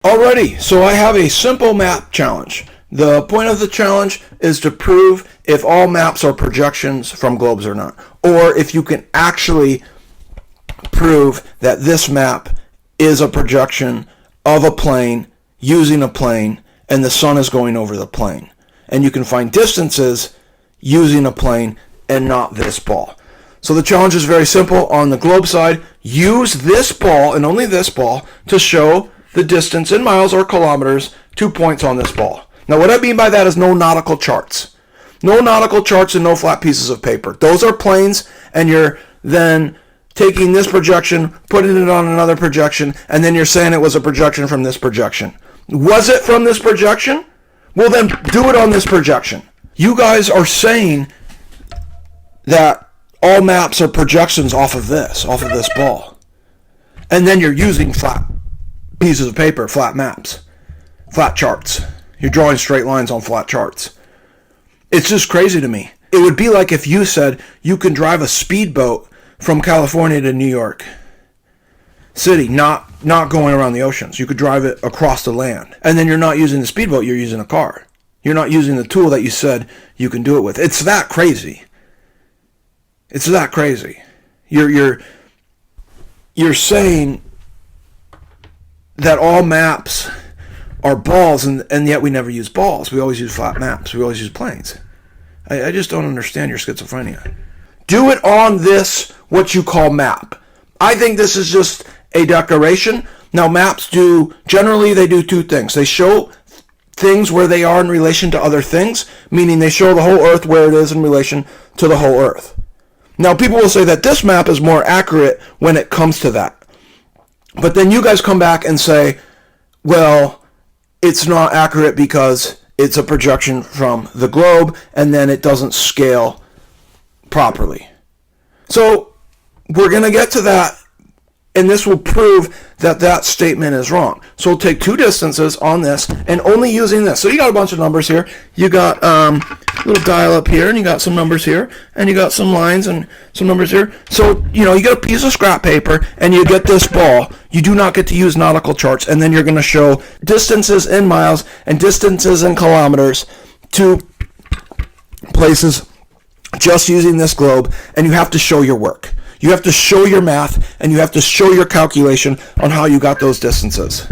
Alrighty, so I have a simple map challenge. The point of the challenge is to prove if all maps are projections from globes or not, or if you can actually prove that this map is a projection of a plane using a plane and the sun is going over the plane. And you can find distances using a plane and not this ball. So the challenge is very simple. On the globe side, use this ball and only this ball to show the distance in miles or kilometers to points on this ball. Now what I mean by that is no nautical charts. No nautical charts and no flat pieces of paper. Those are planes, and you're then taking this projection, putting it on another projection, and then you're saying it was a projection from this projection. Was it from this projection? Well, then do it on this projection. You guys are saying that all maps are projections off of this ball. And then you're using flat pieces of paper, flat maps, flat charts. You're drawing straight lines on flat charts. It's just crazy to me. It would be like if you said you can drive a speedboat from California to New York City, not going around the oceans. You could drive it across the land. And then you're not using the speedboat, you're using a car. You're not using the tool that you said you can do it with. It's that crazy. It's that crazy. You're saying that all maps are balls, and yet we never use balls. We always use flat maps. We always use planes. I just don't understand your schizophrenia. Do it on this, what you call map. I think this is just a decoration. Now, maps generally they do two things. They show things where they are in relation to other things, meaning they show the whole Earth where it is in relation to the whole Earth. Now, people will say that this map is more accurate when it comes to that. But then you guys come back and say, well, it's not accurate because it's a projection from the globe, and then it doesn't scale properly. So we're going to get to that, and this will prove that that statement is wrong. So we'll take two distances on this and only using this. So you got a bunch of numbers here. You got a little dial up here, and you got some numbers here, and you got some lines and some numbers here. So, you get a piece of scrap paper, and you get this ball. You do not get to use nautical charts, and then you're going to show distances in miles and distances in kilometers to places just using this globe, and you have to show your work. You have to show your math, and you have to show your calculation on how you got those distances.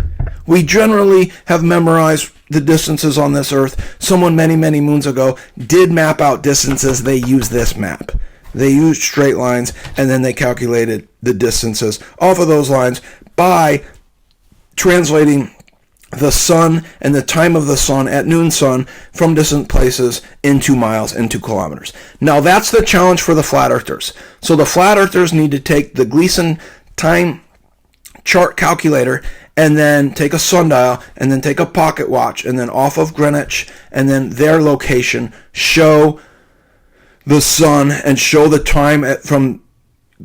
We generally have memorized the distances on this Earth. Someone many, many moons ago did map out distances. They used this map. They used straight lines, and then they calculated the distances off of those lines by translating the sun and the time of the sun at noon sun from distant places into miles, into kilometers. Now that's the challenge for the flat earthers. So the flat earthers need to take the Gleason time chart calculator and then take a sundial and then take a pocket watch and then off of Greenwich and then their location show the sun and show the time from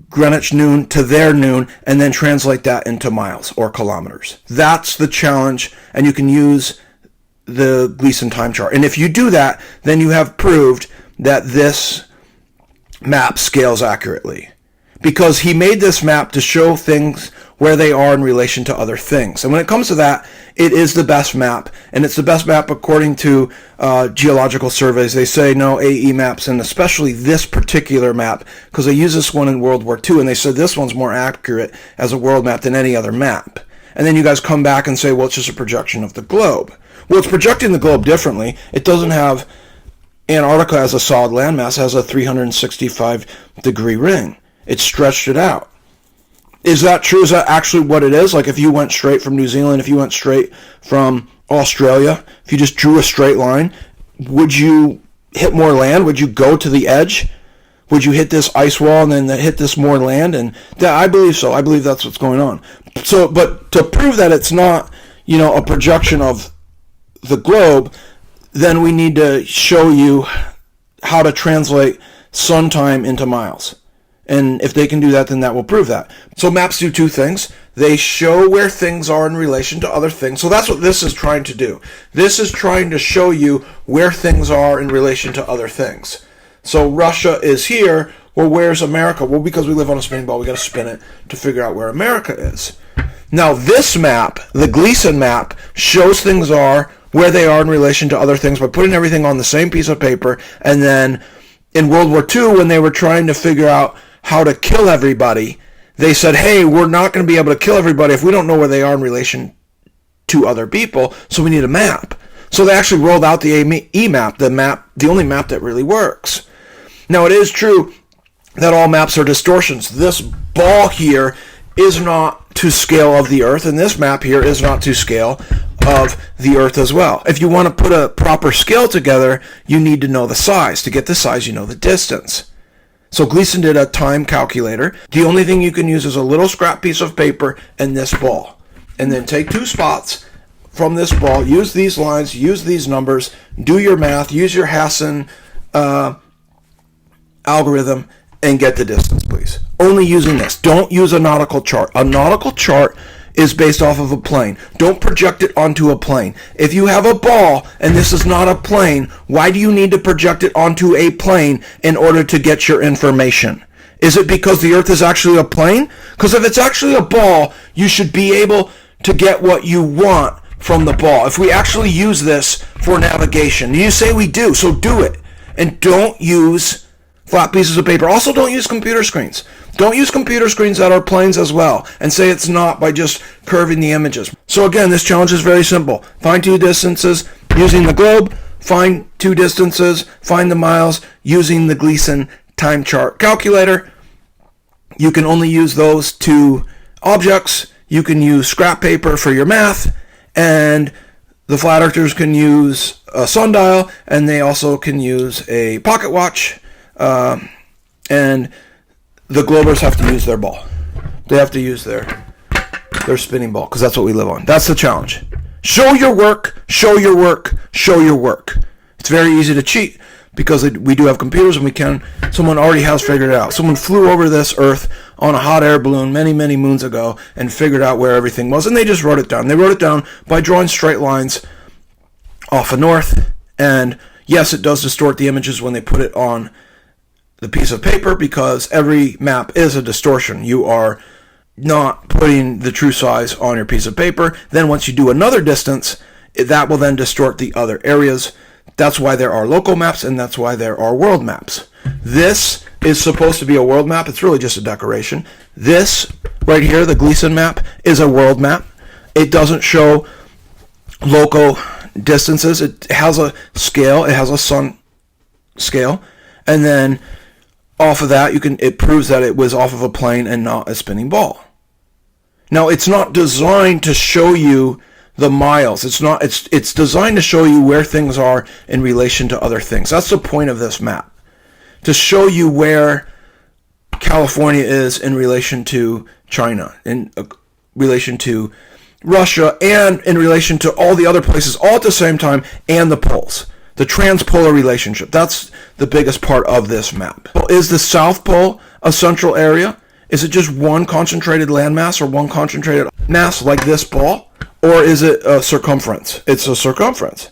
Greenwich noon to their noon, and then translate that into miles or kilometers. That's the challenge, and you can use the Gleason time chart. And if you do that, then you have proved that this map scales accurately. Because he made this map to show things where they are in relation to other things. And when it comes to that, it is the best map. And it's the best map according to geological surveys. They say no AE maps, and especially this particular map, because they used this one in World War II, and they said this one's more accurate as a world map than any other map. And then you guys come back and say, well, it's just a projection of the globe. Well, it's projecting the globe differently. It doesn't have Antarctica as a solid landmass. It has a 365-degree ring. It stretched it out. Is that true? Is that actually what it is? Like if you went straight from New Zealand, if you went straight from Australia, if you just drew a straight line, would you hit more land? Would you go to the edge? Would you hit this ice wall and then hit this more land? And I believe so. I believe that's what's going on. So, but to prove that it's not, a projection of the globe, then we need to show you how to translate sun time into miles. And if they can do that, then that will prove that. So maps do two things. They show where things are in relation to other things. So that's what this is trying to do. This is trying to show you where things are in relation to other things. So Russia is here. Well, where's America? Well, because we live on a spinning ball, we got to spin it to figure out where America is. Now this map, the Gleason map, shows things are where they are in relation to other things by putting everything on the same piece of paper. And then in World War II, when they were trying to figure out how to kill everybody, they said, hey, we're not going to be able to kill everybody if we don't know where they are in relation to other people, so we need a map. So they actually rolled out the E-map, the only map that really works. Now, it is true that all maps are distortions. This ball here is not to scale of the Earth, and this map here is not to scale of the Earth as well. If you want to put a proper scale together, you need to know the size. To get the size, you know the distance. So Gleason did a time calculator. The only thing you can use is a little scrap piece of paper and this ball. And then take 2 spots from this ball, use these lines, use these numbers, do your math, use your Hassan algorithm, and get the distance, please. Only using this. Don't use a nautical chart. A nautical chart is based off of a plane. Don't project it onto a plane. If you have a ball and this is not a plane, why do you need to project it onto a plane in order to get your information? Is it because the Earth is actually a plane? Because if it's actually a ball, you should be able to get what you want from the ball. If we actually use this for navigation, you say we do, so do it. And don't use flat pieces of paper. Also, don't use computer screens. Don't use computer screens that are planes as well, and say it's not by just curving the images. So again, this challenge is very simple. Find 2 distances using the globe, find 2 distances, find the miles using the Gleason time chart calculator. You can only use those 2 objects. You can use scrap paper for your math, and the flat earthers can use a sundial, and they also can use a pocket watch, and the globers have to use their ball. They have to use their spinning ball, because that's what we live on. That's the challenge. Show your work, show your work, show your work. It's very easy to cheat, because we do have computers, and someone already has figured it out. Someone flew over this Earth on a hot air balloon many, many moons ago and figured out where everything was, and they just wrote it down. They wrote it down by drawing straight lines off of north, and yes, it does distort the images when they put it on the piece of paper, because every map is a distortion. You are not putting the true size on your piece of paper. Then once you do another distance, that will then distort the other areas. That's why there are local maps, and that's why there are world maps. This is supposed to be a world map. It's really just a decoration. This right here, the Gleason map, is a world map. It doesn't show local distances. It has a scale. It has a sun scale. And then off of that, it proves that it was off of a plane and not a spinning ball. Now, it's not designed to show you the miles. It's designed to show you where things are in relation to other things. That's the point of this map. To show you where California is in relation to China, in relation to Russia, and in relation to all the other places all at the same time, and the poles. The transpolar relationship. That's the biggest part of this map. Is the South Pole a central area? Is it just one concentrated landmass or one concentrated mass like this ball? Or is it a circumference? It's a circumference.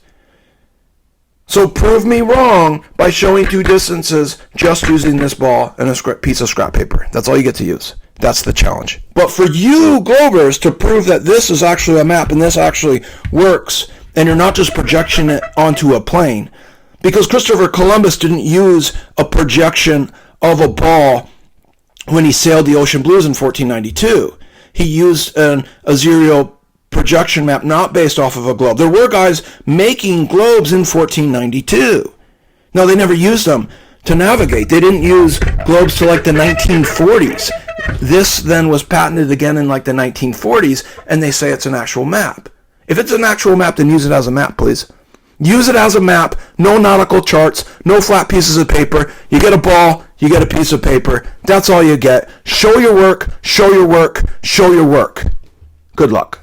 So prove me wrong by showing 2 distances just using this ball and a piece of scrap paper. That's all you get to use. That's the challenge. But for you globers to prove that this is actually a map and this actually works, and you're not just projecting it onto a plane, because Christopher Columbus didn't use a projection of a ball when he sailed the ocean blues in 1492. He used a zero projection map not based off of a globe. There were guys making globes in 1492. Now, they never used them to navigate. They didn't use globes till like the 1940s. This then was patented again in like the 1940s, and they say it's an actual map. If it's an actual map, then use it as a map, please. Use it as a map. No nautical charts, no flat pieces of paper. You get a ball, you get a piece of paper. That's all you get. Show your work, show your work, show your work. Good luck.